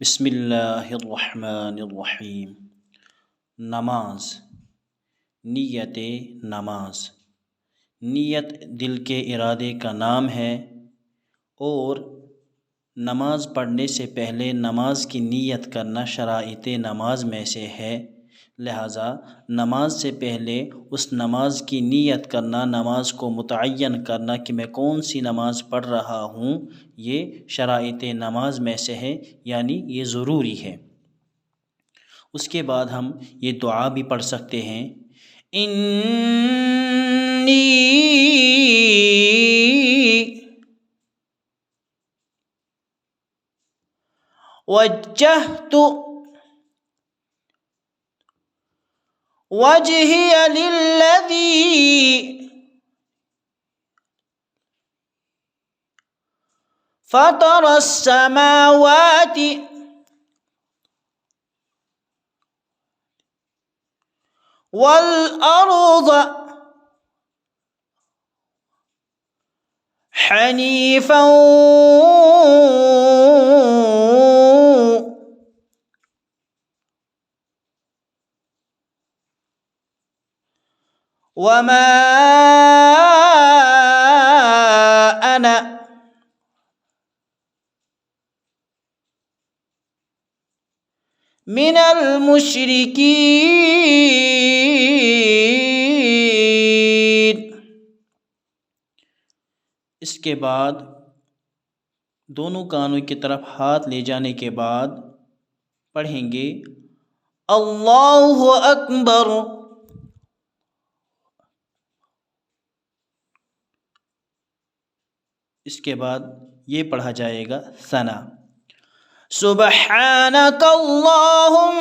बिस्मिल्लाहिर्रहमानिर्रहीम। नमाज, नीयत नमाज। नीयत दिल के इरादे का नाम है और नमाज पढ़ने से पहले नमाज की नीयत करना शराइत नमाज में से है। लिहाजा नमाज से पहले उस नमाज की नीयत करना, नमाज को मुतअय्यन करना कि मैं कौन सी नमाज पढ़ रहा हूँ, ये शराइत नमाज में से है, यानी ये ज़रूरी है। उसके बाद हम ये दुआ भी पढ़ सकते हैं, इन्नी वज्जहतु वजहिय लिल्लज़ी फ़तरस समावाति वल अर्ज़ हनीफ़न वमा अना मिनल मुशरिकीन। इसके बाद दोनों कानों की तरफ हाथ ले जाने के बाद पढ़ेंगे अल्लाहु अकबर। इसके बाद ये पढ़ा जाएगा सना, सुब्हानक अल्लाहुम्मा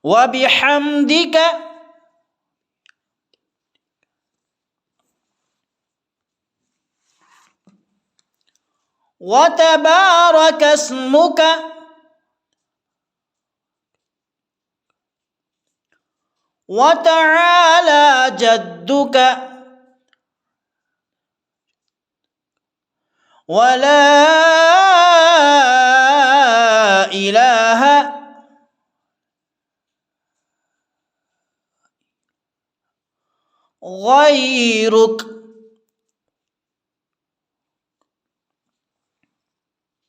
व बिहम्दिक व तबारक अस्मुक व तआला जद्दुक व ला इलाहा गैरुक।